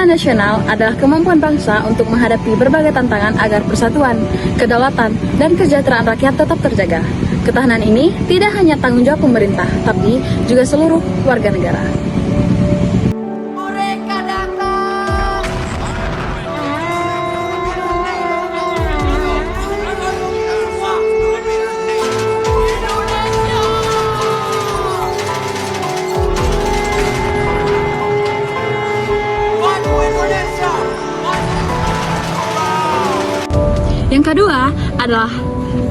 nasional adalah kemampuan bangsa untuk menghadapi berbagai tantangan agar persatuan, kedaulatan, dan kesejahteraan rakyat tetap terjaga. Ketahanan ini tidak hanya tanggung jawab pemerintah, tapi juga seluruh warga negara. Yang kedua adalah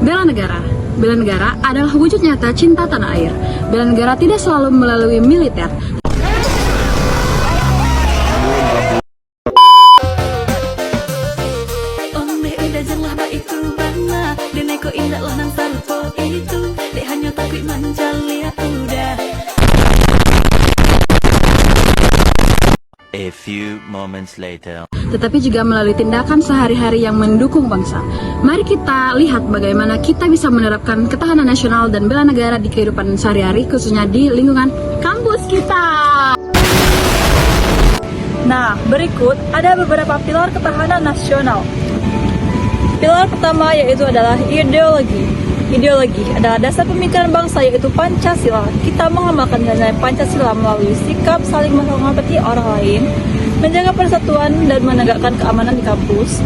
bela negara. Bela negara adalah wujud nyata cinta tanah air. Bela negara tidak selalu melalui militer. A few moments later. Tetapi juga melalui tindakan sehari-hari yang mendukung bangsa. Mari kita lihat bagaimana kita bisa menerapkan ketahanan nasional dan bela negara di kehidupan sehari-hari, khususnya di lingkungan kampus kita. Nah, berikut ada beberapa pilar ketahanan nasional. Pilar pertama yaitu adalah ideologi. Ideologi adalah dasar pemikiran bangsa, yaitu Pancasila. Kita mengamalkan nilai Pancasila melalui sikap saling menghormati orang lain, menjaga persatuan, dan menegakkan keamanan di kampus.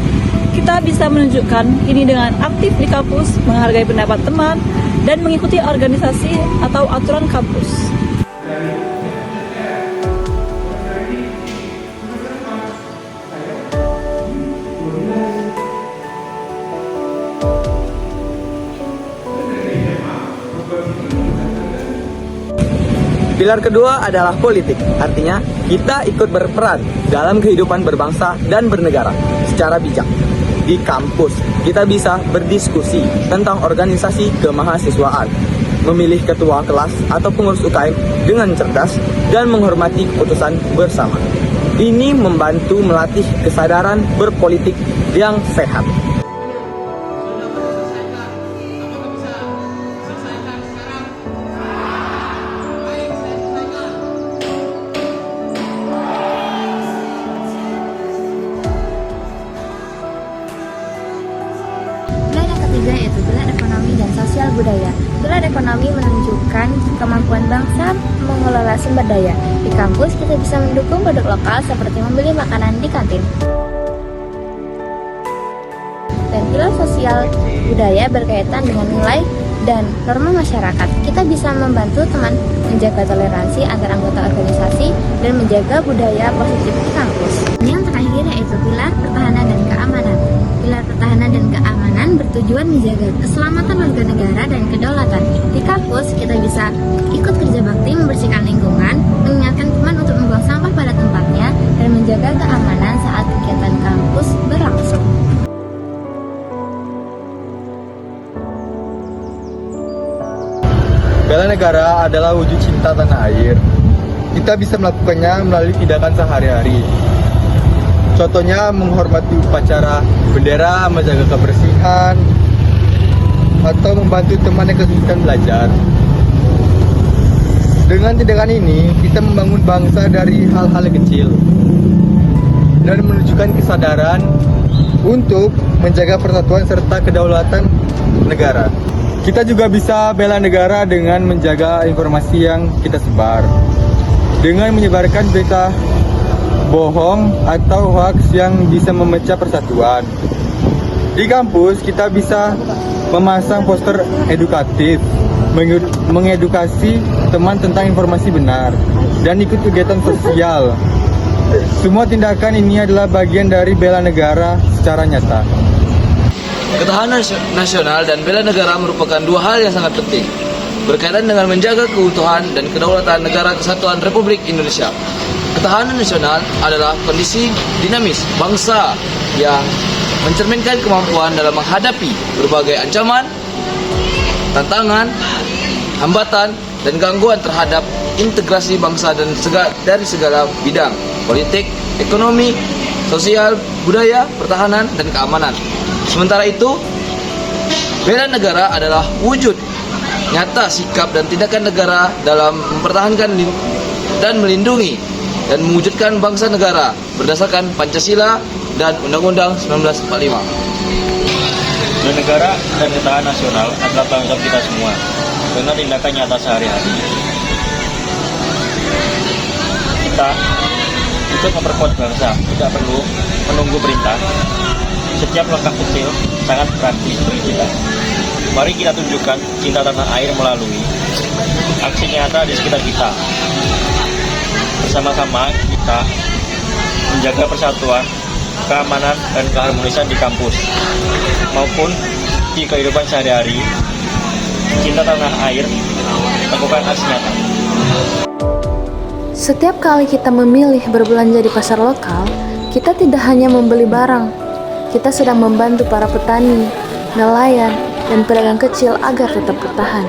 Kita bisa menunjukkan ini dengan aktif di kampus, menghargai pendapat teman, dan mengikuti organisasi atau aturan kampus. Pilar kedua adalah politik, artinya kita ikut berperan dalam kehidupan berbangsa dan bernegara secara bijak. Di kampus, kita bisa berdiskusi tentang organisasi kemahasiswaan, memilih ketua kelas atau pengurus UKM dengan cerdas, dan menghormati keputusan bersama. Ini membantu melatih kesadaran berpolitik yang sehat. Ketiga yaitu pilar ekonomi dan sosial budaya. Pilar ekonomi menunjukkan kemampuan bangsa mengelola sumber daya. Di kampus kita bisa mendukung produk lokal seperti membeli makanan di kantin. Dan pilar sosial budaya berkaitan dengan nilai dan norma masyarakat. Kita bisa membantu teman menjaga toleransi antar anggota organisasi dan menjaga budaya positif di kampus. Yang terakhir yaitu pilar pertahanan dan keamanan. Pilar pertahanan dan keamanan bertujuan menjaga keselamatan warga negara dan kedaulatan. Di kampus, kita bisa ikut kerja bakti membersihkan lingkungan, mengingatkan teman untuk membuang sampah pada tempatnya, dan menjaga keamanan saat kegiatan kampus berlangsung. Bela negara adalah wujud cinta tanah air. Kita bisa melakukannya melalui tindakan sehari-hari. Contohnya menghormati upacara bendera, menjaga kebersihan, atau membantu teman yang kesulitan belajar. Dengan tindakan ini, kita membangun bangsa dari hal-hal kecil dan menunjukkan kesadaran untuk menjaga persatuan serta kedaulatan negara. Kita juga bisa bela negara dengan menjaga informasi yang kita sebar, dengan menyebarkan berita bohong atau hoaks yang bisa memecah persatuan. Di kampus kita bisa memasang poster edukatif, mengedukasi teman tentang informasi benar, dan ikut kegiatan sosial. Semua tindakan ini adalah bagian dari bela negara secara nyata. Ketahanan nasional dan bela negara merupakan dua hal yang sangat penting berkaitan dengan menjaga keutuhan dan kedaulatan negara kesatuan Republik Indonesia. Ketahanan nasional adalah kondisi dinamis bangsa yang mencerminkan kemampuan dalam menghadapi berbagai ancaman, tantangan, hambatan, dan gangguan terhadap integrasi bangsa dan dari segala bidang: politik, ekonomi, sosial, budaya, pertahanan, dan keamanan. Sementara itu, bela negara adalah wujud nyata sikap dan tindakan negara dalam mempertahankan dan melindungi dan mewujudkan bangsa negara berdasarkan Pancasila dan Undang-Undang 1945. Bernegara dan ketahanan nasional adalah tanggung jawab kita semua dengan tindakan nyata sehari-hari. Kita untuk memperkuat bangsa tidak perlu menunggu perintah. Setiap langkah kecil sangat praktis bagi kita. Mari kita tunjukkan cinta tanah air melalui aksi nyata di sekitar kita. Bersama-sama kita menjaga persatuan, keamanan, dan keharmonisan di kampus maupun di kehidupan sehari-hari. Cinta tanah air, lakukan aksi nyata. Setiap kali kita memilih berbelanja di pasar lokal, kita tidak hanya membeli barang, kita sedang membantu para petani, nelayan, dan pedagang kecil agar tetap bertahan.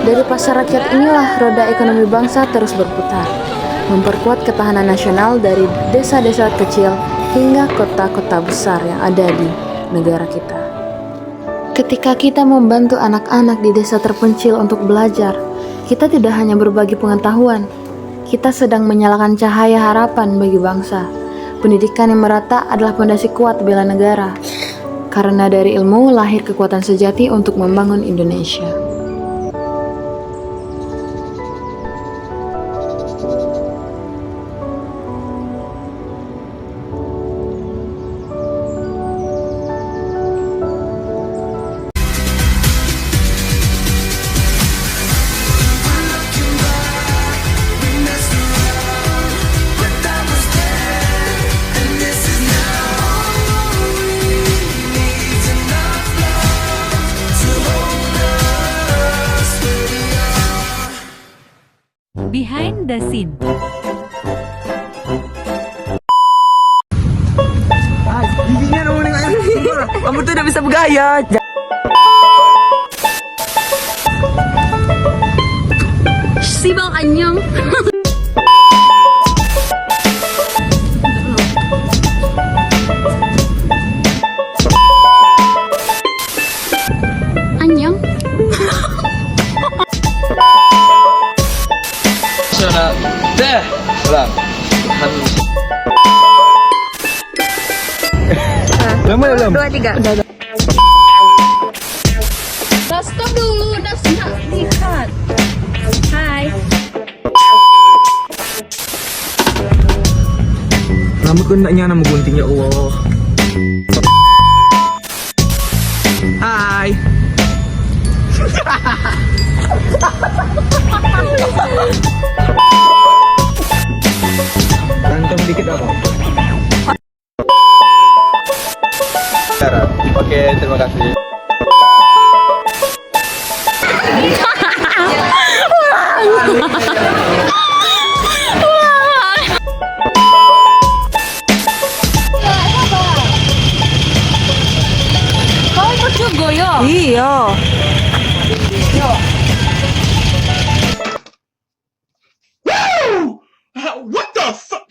Dari pasar rakyat inilah roda ekonomi bangsa terus berputar, memperkuat ketahanan nasional dari desa-desa kecil hingga kota-kota besar yang ada di negara kita. Ketika kita membantu anak-anak di desa terpencil untuk belajar, kita tidak hanya berbagi pengetahuan, kita sedang menyalakan cahaya harapan bagi bangsa. Pendidikan yang merata adalah fondasi kuat bela negara, karena dari ilmu lahir kekuatan sejati untuk membangun Indonesia. Behind the scene. Kamu tuh udah bisa bergaya. Si Bang Anyong. Anyong. Nasional. Deh, ulang. Belum. 2, 3. Stop dulu, udah lihat. Hai. Rambut lu enggak nyana menggunting, ya Allah. Hai. Ganteng dikit apa? Oke, terima kasih. Kau lucu goyo. Iya. What the fuck?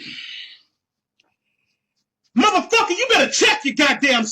Motherfucker, you better check your goddamn